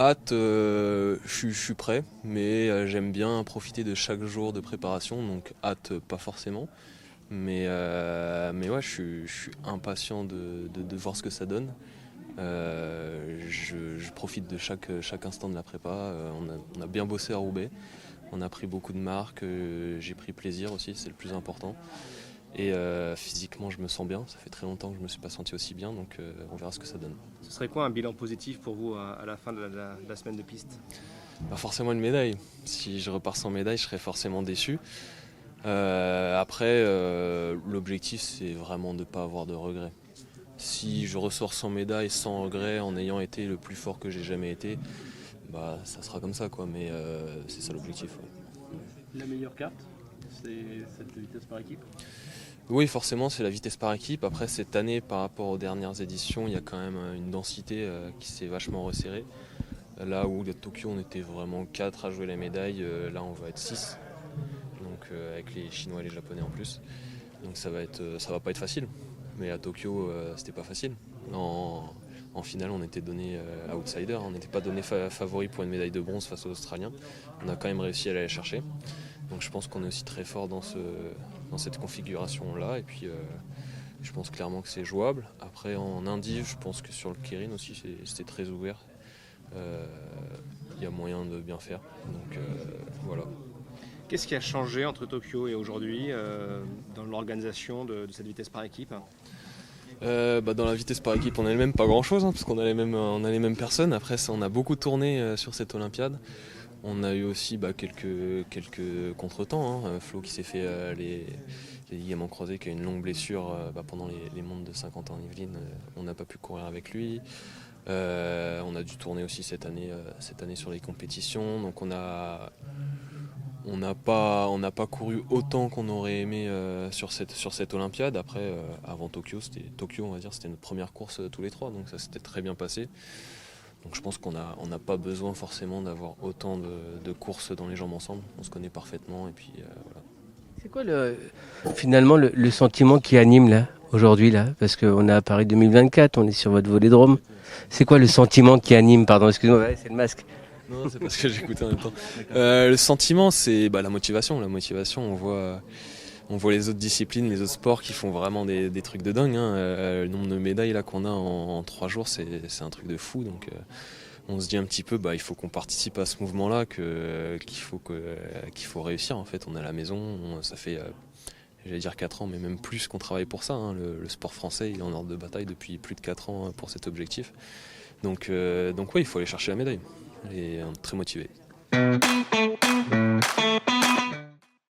Hâte, je suis prêt, mais j'aime bien profiter de chaque jour de préparation, donc hâte pas forcément. Mais ouais, je suis impatient de voir ce que ça donne. Je profite de chaque instant de la prépa. On a bien bossé à Roubaix, on a pris beaucoup de marques, j'ai pris plaisir aussi, c'est le plus important. Et physiquement, je me sens bien. Ça fait très longtemps que je ne me suis pas senti aussi bien, donc on verra ce que ça donne. Ce serait quoi un bilan positif pour vous à la fin de la semaine de piste? Pas forcément une médaille. Si je repars sans médaille, je serais forcément déçu. Après, l'objectif, c'est vraiment de ne pas avoir de regrets. Si je ressors sans médaille, sans regret, en ayant été le plus fort que j'ai jamais été, bah ça sera comme ça, quoi. Mais c'est ça l'objectif. Ouais. La meilleure carte, c'est cette vitesse par équipe. Oui, forcément, c'est la vitesse par équipe. Après, cette année, par rapport aux dernières éditions, il y a quand même une densité qui s'est vachement resserrée. Là où à Tokyo, on était vraiment 4 à jouer la médaille, là, on va être 6. Donc, avec les Chinois et les Japonais en plus. Donc, ça va pas être facile. Mais à Tokyo, c'était pas facile. En finale, on était donné outsider. On n'était pas donné favori pour une médaille de bronze face aux Australiens. On a quand même réussi à aller la chercher. Donc je pense qu'on est aussi très fort dans cette configuration-là. Et puis je pense clairement que c'est jouable. Après en Indy, je pense que sur le Kirin aussi, c'était très ouvert. Il y a moyen de bien faire. Donc voilà. Qu'est-ce qui a changé entre Tokyo et aujourd'hui dans l'organisation de cette vitesse par équipe? Dans la vitesse par équipe, on elle-même pas grand-chose, parce qu'on a les mêmes personnes. Après, on a beaucoup tourné sur cette Olympiade. On a eu aussi quelques contretemps. Flo qui s'est fait les ligaments croisés, qui a une longue blessure pendant les mondes de 50 ans en Yvelines. On n'a pas pu courir avec lui. On a dû tourner aussi cette année sur les compétitions. Donc on n'a pas couru autant qu'on aurait aimé sur cette Olympiade. Après, avant Tokyo, on va dire, c'était notre première course tous les trois, donc ça s'était très bien passé. Donc je pense qu'on n'a pas besoin forcément d'avoir autant de courses dans les jambes ensemble. On se connaît parfaitement et puis voilà. C'est quoi finalement le sentiment qui anime là aujourd'hui là? Parce qu'on est à Paris 2024, on est sur votre vélodrome. C'est quoi le sentiment qui anime? Pardon, excuse-moi, ouais, c'est le masque. Non, c'est parce que j'écoutais en même temps. Le sentiment, c'est la motivation. La motivation, on voit les autres disciplines, les autres sports qui font vraiment des trucs de dingue. Le nombre de médailles là qu'on a en 3 jours, c'est un truc de fou. Donc on se dit un petit peu, il faut qu'on participe à ce mouvement-là, qu'il faut réussir. En fait, on est à la maison, ça fait, j'allais dire 4 ans, mais même plus qu'on travaille pour ça. Le sport français, il est en ordre de bataille depuis plus de 4 ans pour cet objectif. Donc ouais, il faut aller chercher la médaille. Et très motivé.